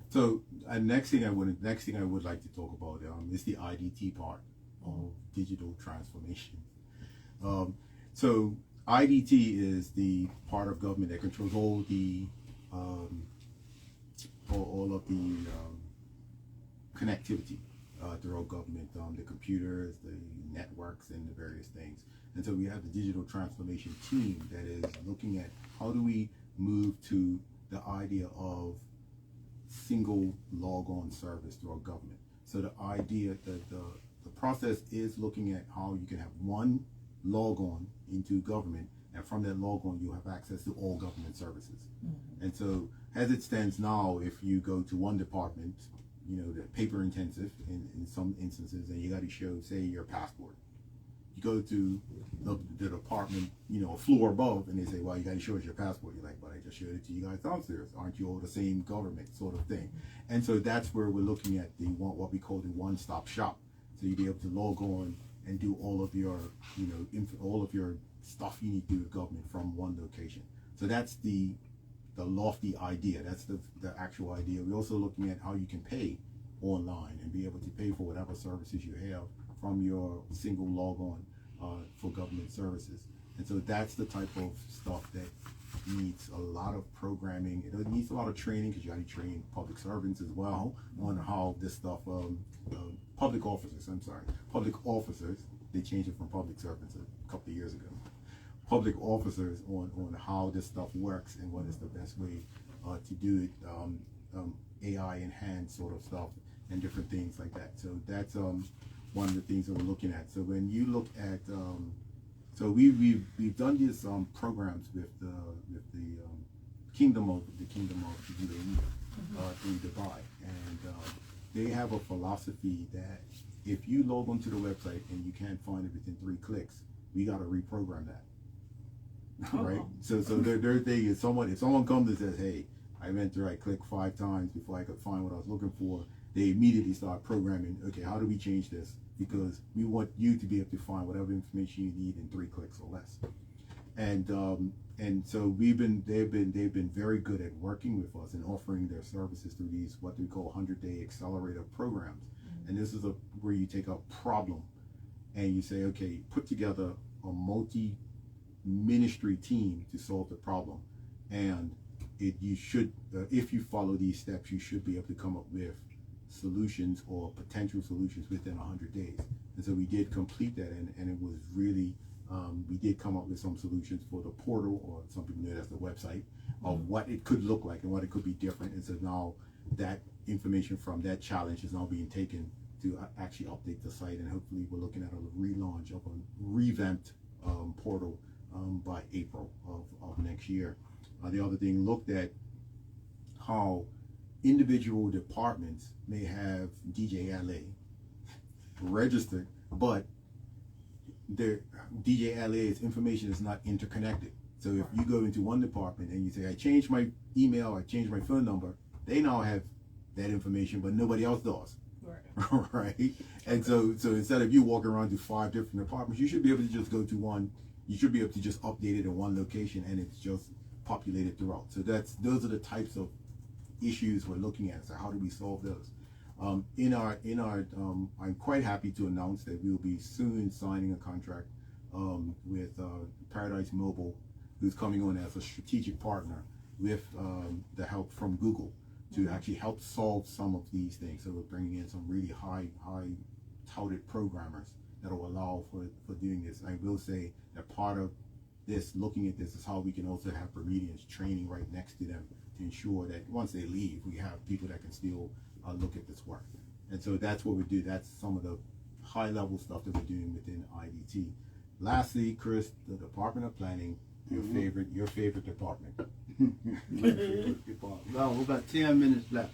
So next thing I would like to talk about is the IDT part of digital transformation. So IDT is the part of government that controls all of the connectivity throughout government, the computers, the networks, and the various things. And so we have the digital transformation team that is looking at how do we move to the idea of single log-on service through our government. So the idea that the process is looking at how you can have one log-on into government, and from that log-on you have access to all government services. And so as it stands now, if you go to one department, you know, they're paper intensive in some instances, and you got to show, say, your passport. You go to the department, you know, a floor above, and they say, well, you got to show us your passport. You're like, but I just showed it to you guys downstairs. Aren't you all the same government, sort of thing? And so that's where we're looking at what we call the one-stop shop. So you'd be able to log on and do all of your, you know, all of your stuff you need to do with government from one location. So that's the lofty idea. That's the actual idea. We're also looking at how you can pay online and be able to pay for whatever services you have from your single log-on for government services. And so that's the type of stuff that needs a lot of programming. It needs a lot of training, because you got to train public servants as well on how this stuff, public officers, they changed it from public servants a couple of years ago. Public officers on how this stuff works and what is the best way to do it, AI enhanced sort of stuff and different things like that. So that's one of the things that we're looking at. So when you look at, so we've done these programs with the Kingdom of the UAE in Dubai, and they have a philosophy that if you log onto the website and you can't find it within 3 clicks, we got to reprogram that. Right? So their thing is, if someone comes and says, hey, I went through, I clicked 5 times before I could find what I was looking for, they immediately start programming, okay, how do we change this? Because we want you to be able to find whatever information you need in 3 clicks or less. And so they've been very good at working with us and offering their services through these what we call 100-day accelerator programs. And this is where you take a problem and you say, okay, put together a ministry team to solve the problem, and you should, if you follow these steps, you should be able to come up with solutions or potential solutions within 100 days. And so we did complete that, and it was really, we did come up with some solutions for the portal, or some people know that's the website, of what it could look like and what it could be different. And so now that information from that challenge is now being taken to actually update the site, and hopefully we're looking at a relaunch of a revamped portal by April of next year. The other thing looked at how individual departments may have DJLA registered, but their DJLA's information is not interconnected. So if you go into one department and you say, I changed my email, I changed my phone number, they now have that information, but nobody else does. Right. Right? And so instead of you walking around to 5 different departments, you should be able to just go to one. You should be able to just update it in one location, and it's just populated throughout. So those are the types of issues we're looking at. So how do we solve those? I'm quite happy to announce that we will be soon signing a contract with Paradise Mobile, who's coming on as a strategic partner with the help from Google to actually help solve some of these things. So we're bringing in some really high touted programmers that will allow for doing this. I will say that part of this, looking at this, is how we can also have Bermudians training right next to them to ensure that once they leave, we have people that can still look at this work. And so that's what we do. That's some of the high level stuff that we're doing within IDT. Lastly, Chris, the Department of Planning, your favorite department. Well, we've got 10 minutes left.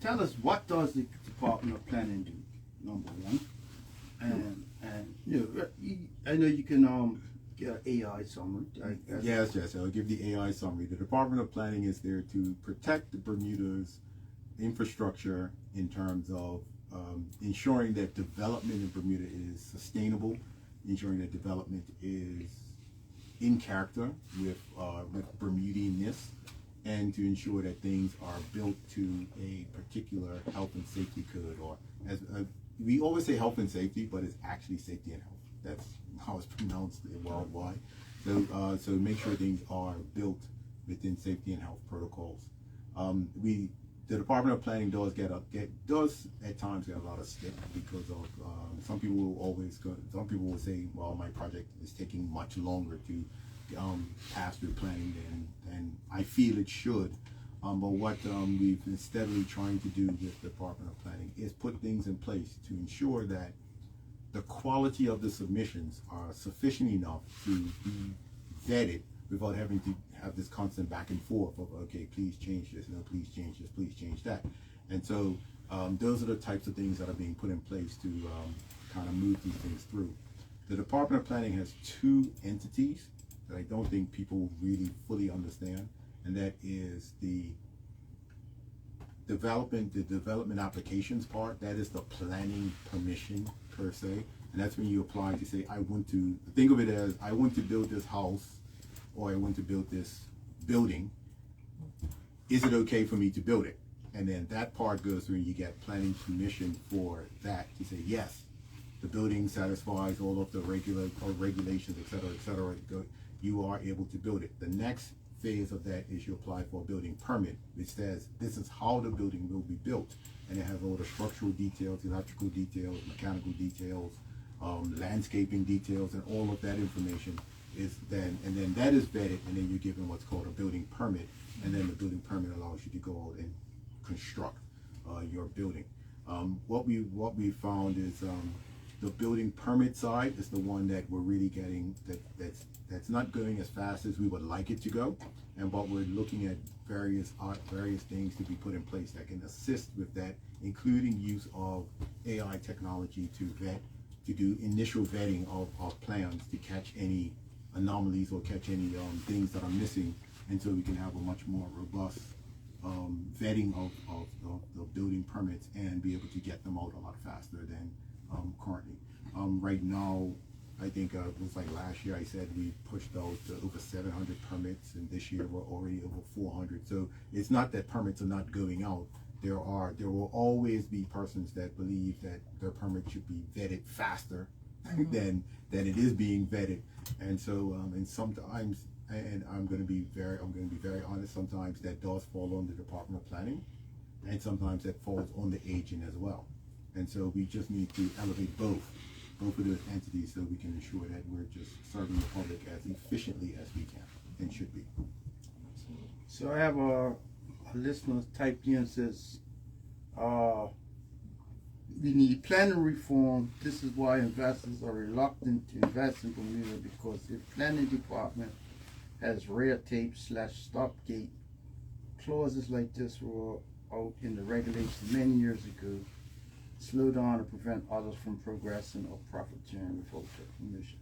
Tell us, what does the Department of Planning do? Number one, and I know you can get an AI summary. Yes. I'll give the AI summary. The Department of Planning is there to protect the Bermuda's infrastructure in terms of ensuring that development in Bermuda is sustainable, ensuring that development is in character with Bermudianness, and to ensure that things are built to a particular health and safety code, or as we always say health and safety, but it's actually safety and health. That's how it's pronounced worldwide. So make sure things are built within safety and health protocols. The Department of Planning does at times get a lot of stick because of some people will say, well, my project is taking much longer to pass through planning than I feel it should. But what we've been steadily trying to do with the Department of Planning is put things in place to ensure that the quality of the submissions are sufficient enough to be vetted without having to have this constant back and forth of, okay, please change this, no, please change this, please change that. And so those are the types of things that are being put in place to kind of move these things through. The Department of Planning has 2 entities that I don't think people really fully understand, and that is the development applications part. That is the planning permission per se, and that's when you apply to say, I want to, think of it as, I want to build this house, or I want to build this building. Is it okay for me to build it? And then that part goes through and you get planning permission for that to say, yes, the building satisfies all of the regulations, et cetera, you are able to build it. The next phase of that is you apply for a building permit, which says this is how the building will be built. And it has all the structural details, electrical details, mechanical details, landscaping details, and all of that information is then, and then that is vetted, and then you're given what's called a building permit, and then the building permit allows you to go out and construct your building. What we found is the building permit side is the one that we're really getting that's not going as fast as we would like it to go, and but we're looking at various things to be put in place that can assist with that, including use of AI technology to do initial vetting of plans to catch any anomalies or catch any things that are missing, and so we can have a much more robust vetting of the building permits and be able to get them out a lot faster than currently. Right now, I think it was like last year I said we pushed out over 700 permits, and this year we're already over 400. So it's not that permits are not going out. There will always be persons that believe that their permit should be vetted faster than it is being vetted. And so, and sometimes, and I'm going to be very honest. Sometimes that does fall on the Department of Planning, and sometimes that falls on the agent as well. And so we just need to elevate both of those entities so we can ensure that we're just serving the public as efficiently as we can and should be. So I have a listener typed in and says, we need planning reform. This is why investors are reluctant to invest in Bermuda, because the planning department has red tape / stopgate. Clauses like this were out in the regulations many years ago. Slow down to prevent others from progressing or profiteering without their permission.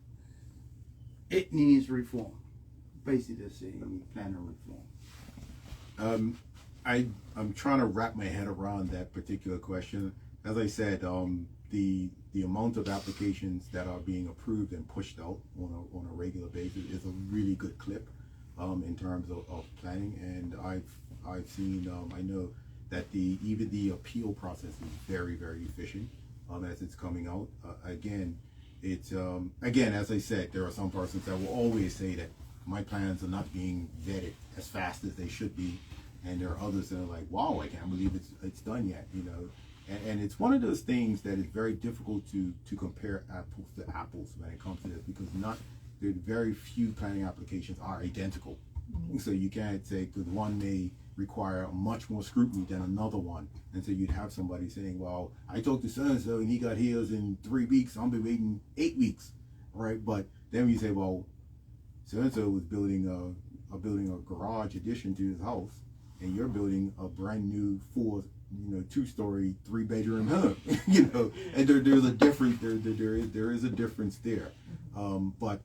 It needs reform. Basically, they're saying it needs planning reform. I'm trying to wrap my head around that particular question. As I said, the amount of applications that are being approved and pushed out on a regular basis is a really good clip in terms of planning. And I've seen, I know that even the appeal process is very, very efficient as it's coming out. Again, as I said, there are some persons that will always say that my plans are not being vetted as fast as they should be, and there are others that are like, wow, I can't believe it's done yet, you know. And it's one of those things that is very difficult to compare apples to apples when it comes to this, because very few planning applications are identical. So you can't say, because one may require much more scrutiny than another one. And so you'd have somebody saying, well, I talked to so-and-so and he got his in 3 weeks, I'm been waiting 8 weeks, right? But then you say, well, so-and-so was building a garage addition to his house, and you're building a brand new 2-story, 3-bedroom home, you know, and there's a difference, there is a difference there. But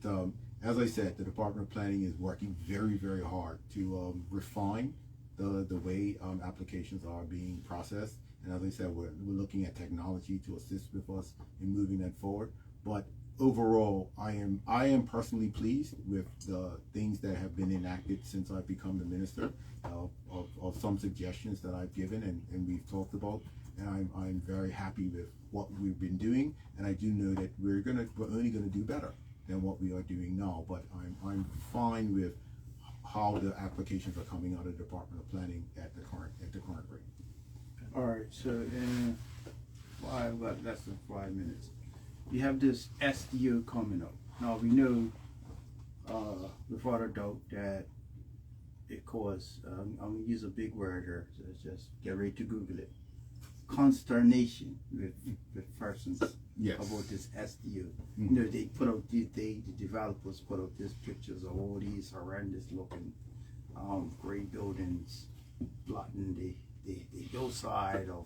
as I said, the Department of Planning is working very, very hard to refine the way applications are being processed. And as I said, we're looking at technology to assist with us in moving that forward. But overall, I am personally pleased with the things that have been enacted since I've become the minister, of some suggestions that I've given and we've talked about. And I'm very happy with what we've been doing. And I do know that we're only gonna do better than what we are doing now. But I'm fine with how the applications are coming out of the Department of Planning at the current rate. All right, so in less than 5 minutes, we have this SDO coming up. Now we know without a doubt that it caused, I'm gonna use a big word here, so just get ready to Google it, consternation with persons. Yes. About this SDO. You know, they put out the developers put out these pictures of all these horrendous looking gray buildings blocking the hillside of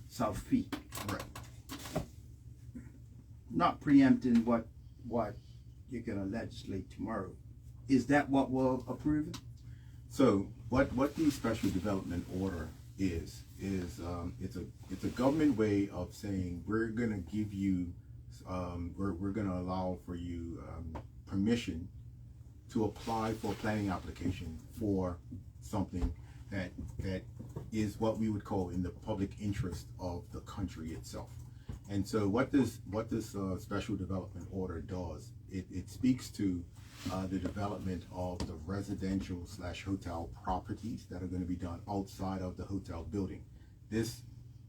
South Peak. Right. Not preempting what you're gonna legislate tomorrow. Is that what we're approving? So what the special development order is it's a government way of saying we're gonna give you we're gonna allow for you permission to apply for a planning application for something that is what we would call in the public interest of the country itself. And so what this special development order does, it speaks to the development of the residential / hotel properties that are going to be done outside of the hotel building. This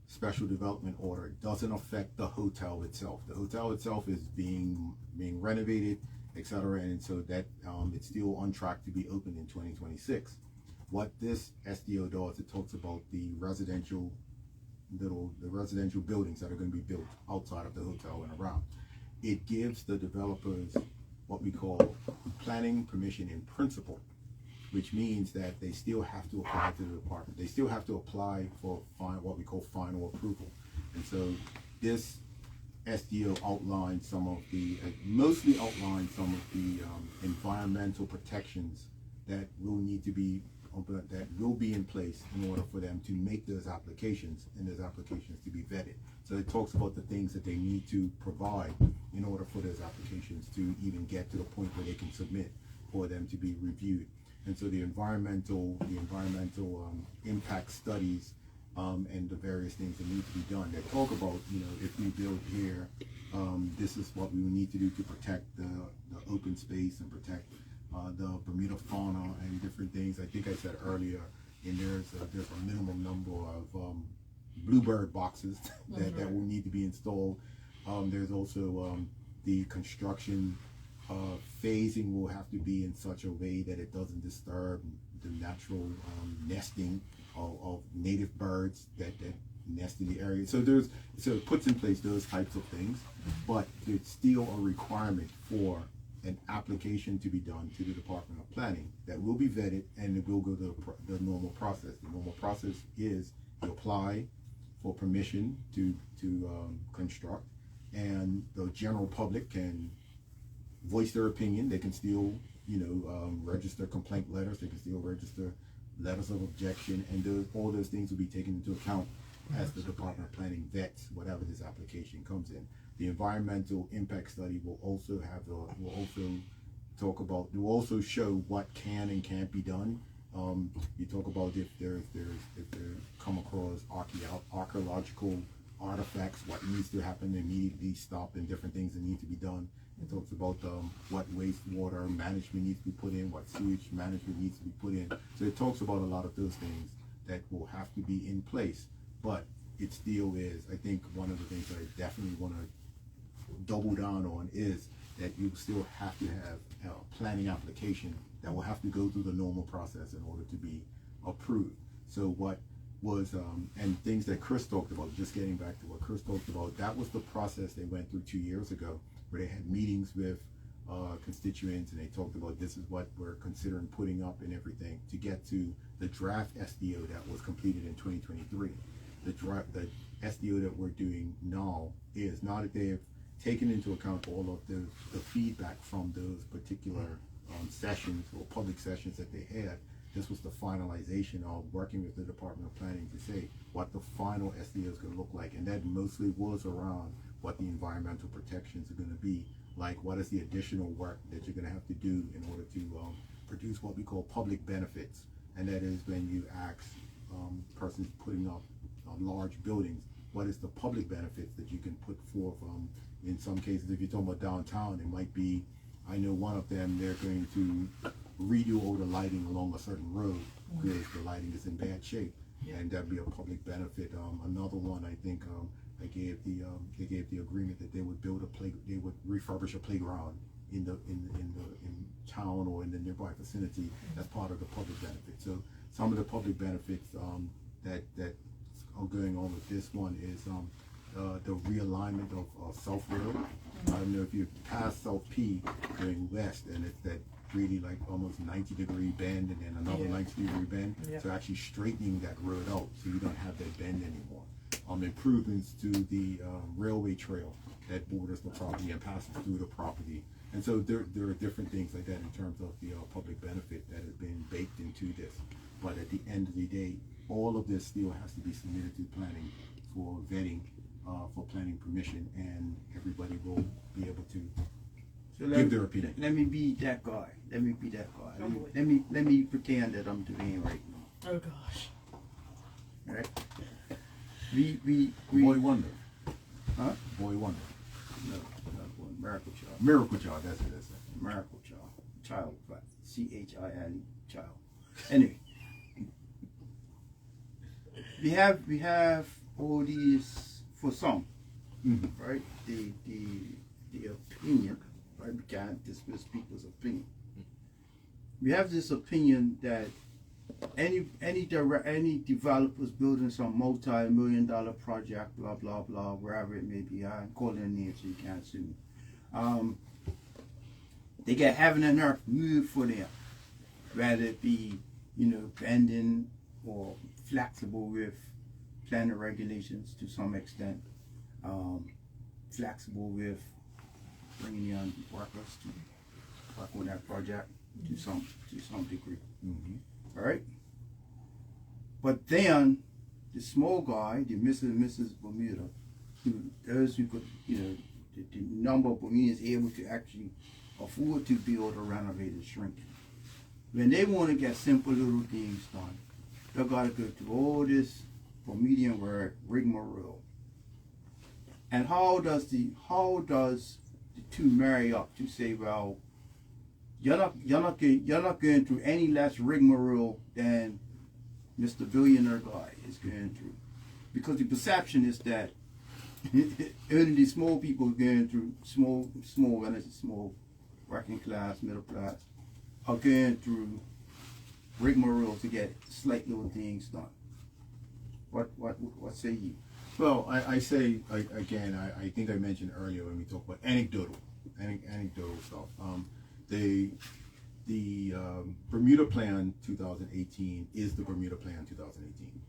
special development order doesn't affect the hotel itself. The hotel itself is being renovated, etc., and so that it's still on track to be open in 2026. What this SDO does, it talks about the residential buildings that are going to be built outside of the hotel and around. It gives the developers what we call planning permission in principle, which means that they still have to apply to the department. They still have to apply for what we call final approval. And so this SDO mostly outlines some of the environmental protections that will be in place in order for them to make those applications and those applications to be vetted. So it talks about the things that they need to provide in order for those applications to even get to the point where they can submit for them to be reviewed. And so the environmental impact studies and the various things that need to be done that talk about, if we build here, this is what we need to do to protect the open space and protect the Bermuda fauna and different things. I think I said earlier, and there's a minimum number of bluebird boxes that will need to be installed. There's also the construction phasing will have to be in such a way that it doesn't disturb the natural nesting of native birds that nest in the area. So it puts in place those types of things, but it's still a requirement for an application to be done to the Department of Planning that will be vetted, and it will go to the normal process. The normal process is to apply for permission to construct, and the general public can voice their opinion. They can still, register complaint letters. They can still register letters of objection, and all those things will be taken into account as the Department of Planning vets whatever this application comes in. The environmental impact study will also show what can and can't be done. You talk about if there come across archaeological artifacts, what needs to happen, they need to be stopped, and different things that need to be done. It talks about what wastewater management needs to be put in, what sewage management needs to be put in. So it talks about a lot of those things that will have to be in place, but it still is. I think one of the things that I definitely want to double down on is that you still have to have a planning application that will have to go through the normal process in order to be approved. So what was, and things that Chris talked about, just getting back to what Chris talked about, that was the process they went through 2 years ago, where they had meetings with constituents, and they talked about this is what we're considering putting up and everything to get to the draft SDO that was completed in 2023. The SDO that we're doing now is now that they have taken into account all of the feedback from those particular sessions or public sessions that they had. This was the finalization of working with the Department of Planning to say what the final SDO is going to look like, and that mostly was around what the environmental protections are going to be, like what is the additional work that you're going to have to do in order to produce what we call public benefits, and that is when you ask persons putting up large buildings, what is the public benefits that you can put forth. In some cases, if you're talking about downtown, it might be, I know one of them, they're going to redo all the lighting along a certain road because the lighting is in bad shape, and that'd be a public benefit. Another one, I think, they gave the agreement that they would they would refurbish a playground in town or in the nearby vicinity. That's part of the public benefit. So some of the public benefits that are going on with this one is the realignment of South Road. I don't know if you pass South P going west, and it's that really like almost 90-degree bend and then another 90-degree bend. So actually straightening that road out so you don't have that bend anymore. Improvements to the railway trail that borders the property and passes through the property. And so there are different things like that in terms of the public benefit that has been baked into this. But at the end of the day, all of this still has to be submitted to planning for vetting, for planning permission, and everybody will be able to give their opinion. Let me be that guy. Let me pretend that I'm doing right now. Oh gosh. Right? We Boy Wonder. Huh? Boy Wonder. No, not one. Miracle Child. Miracle Child, that's it. Miracle Child. Child, but CHILD, child. Anyway. We have all these for some, right? The opinion, right? We can't dismiss people's opinion. We have this opinion that any developers building some multi-million-dollar project, blah blah blah, wherever it may be, I'm calling a name so you can't sue me. They get heaven and earth moved for them, rather it be bending or flexible with planning regulations to some extent, flexible with bringing in workers to work on that project to some degree. All right, but then the small guy, the Mr. and Mrs. Bermuda, those who could, the number of Bermudians able to actually afford to build or renovate is shrinking. When they want to get simple little things done, they got to go through all this Bermudian word rigmarole. And how does the two marry up to say, well, you're not going through any less rigmarole than Mr. Billionaire guy is going through, because the perception is that only the small people going through small when it's small working class, middle class, are going through rigmarole to get slight little things done. What say you? Well, I say again. I think I mentioned earlier when we talked about anecdotal stuff. The Bermuda Plan 2018 is the Bermuda Plan 2018.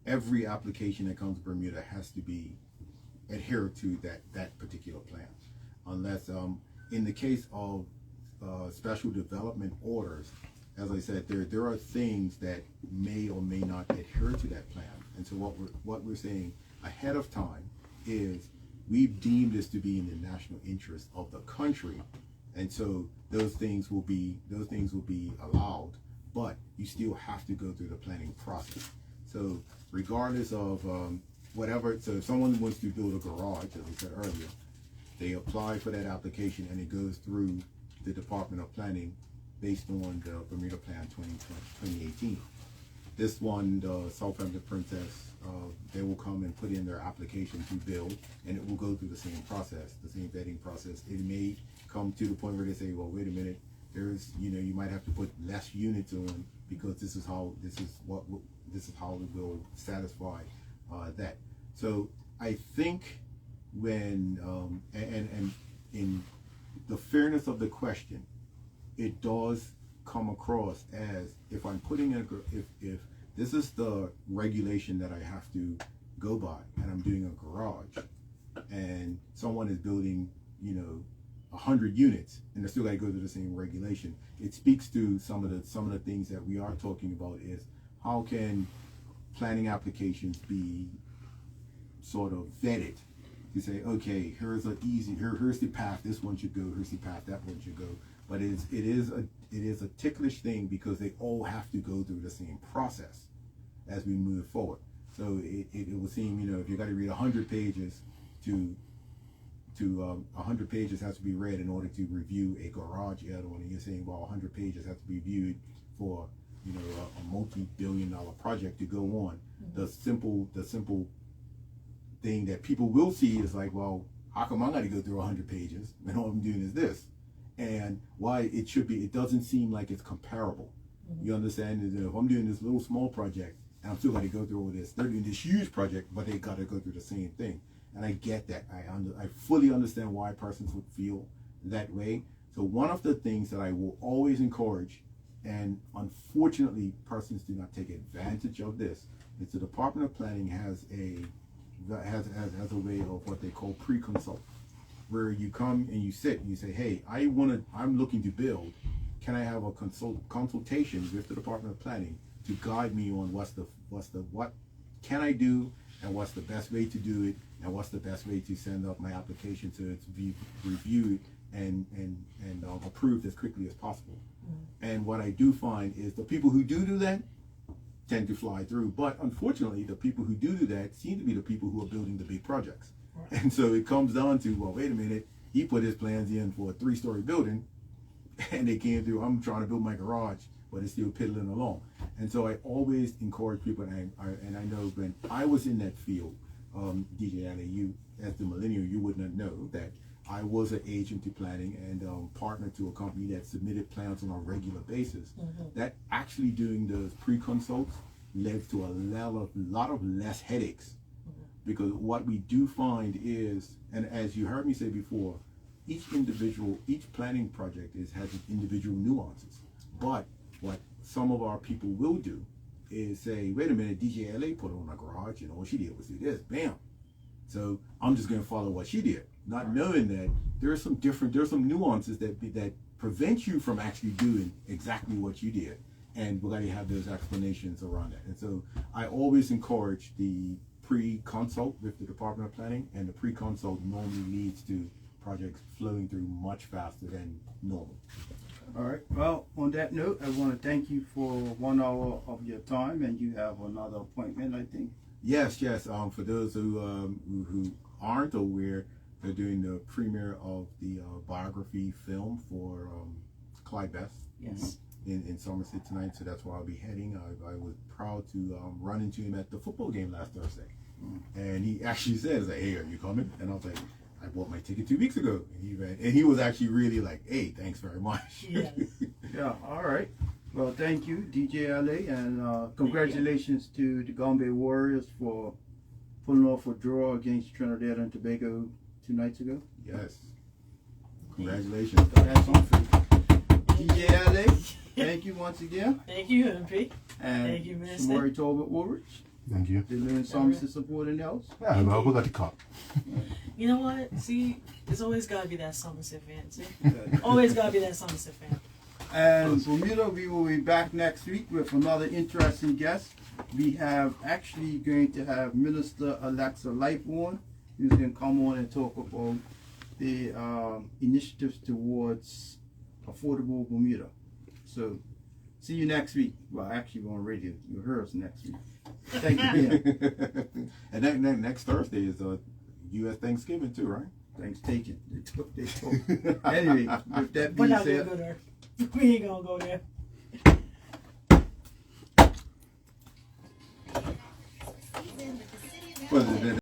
Every application that comes to Bermuda has to be adhered to that particular plan, unless in the case of special development orders, as I said, there are things that may or may not adhere to that plan. And so what we're saying ahead of time is we've deemed this to be in the national interest of the country, and so those things will be allowed, but you still have to go through the planning process. So regardless of whatever, so if someone wants to build a garage, as I said earlier, they apply for that application and it goes through the Department of Planning based on the Bermuda Plan 2018. This one, the Southampton Princess, they will come and put in their application to build, and it will go through the same process, the same vetting process. It may come to the point where they say, well, wait a minute, there's, you might have to put less units on because this is how it will satisfy that. So I think when and in the fairness of the question, it does come across as if I'm putting if this is the regulation that I have to go by, and I'm doing a garage, and someone is building 100 units, and they're still got to go through the same regulation. It speaks to some of the things that we are talking about is how can planning applications be sort of vetted to say, okay, here's the path this one should go, here's the path that one should go. But it is a ticklish thing because they all have to go through the same process as we move forward. So it would seem, if you got to read 100 pages to 100 pages has to be read in order to review a garage add-on, and you're saying, well, 100 pages has to be viewed for a multi-billion-dollar project to go on. The simple thing that people will see is like, well, how come I got to go through 100 pages when all I'm doing is this? And why it doesn't seem like it's comparable. You understand that if I'm doing this little small project and I'm still got to go through all this, they're doing this huge project, but they got to go through the same thing. And I get that. I fully understand why persons would feel that way. So one of the things that I will always encourage, and unfortunately persons do not take advantage of this, is the Department of Planning has a way of what they call pre-consult, where you come and you sit and you say, hey, I'm looking to build. Can I have a consultation with the Department of Planning to guide me on what can I do, and what's the best way to do it, and what's the best way to send up my application so it's be reviewed and approved as quickly as possible. And what I do find is the people who do that tend to fly through, but unfortunately the people who do that seem to be the people who are building the big projects. And so it comes down to, well, wait a minute, he put his plans in for a 3-story building, and they came through, I'm trying to build my garage, but it's still piddling along. And so I always encourage people, and I know when I was in that field, DJ Ali, you as the millennial, you would not know that I was an agent to planning and partner to a company that submitted plans on a regular basis. That actually doing those pre-consults led to a lot of less headaches. Because what we do find is, and as you heard me say before, each planning project has individual nuances. But what some of our people will do is say, wait a minute, DJ LA put on a garage and all she did was do this, bam. So I'm just going to follow what she did, not knowing that there's some nuances that prevent you from actually doing exactly what you did. And we're going to have those explanations around that. And so I always encourage the pre-consult with the Department of Planning, and the pre-consult normally leads to projects flowing through much faster than normal. All right. Well, on that note, I want to thank you for 1 hour of your time, and you have another appointment, I think. Yes. For those who aren't aware, they're doing the premiere of the biography film for Clyde Best. Yes. In Somerset tonight, so that's where I'll be heading. I was proud to run into him at the football game last Thursday, and he actually says, like, "Hey, are you coming?" And I was like, "I bought my ticket 2 weeks ago." And he was actually really like, "Hey, thanks very much." Yes. Yeah, all right. Well, thank you, DJ LA, and congratulations to the Gombe Warriors for pulling off a draw against Trinidad and Tobago 2 nights ago. Yes. Congratulations. That's on for DJ LA. Thank you once again. Thank you, MP. And Thank you, Minister. Samori Tolbert Woolrich, Thank you. the Lynn Somerset supporting else. Yeah, well, we got the cup. You know what? See, it's always got to be that Somerset fan. See? Always got to be that Somerset fan. And Bermuda, we will be back next week with another interesting guest. We have actually going to have Minister Alexa Lightbourne, who's going to come on and talk about the initiatives towards affordable Bermuda. So, see you next week. Well, actually, we're on radio. You'll hear us next week. Thank you again. And then next Thursday is U.S. Thanksgiving too, right? Thanks, taken. They took. Anyway, with that We're being not going to said, go there. We ain't going to go there. Well,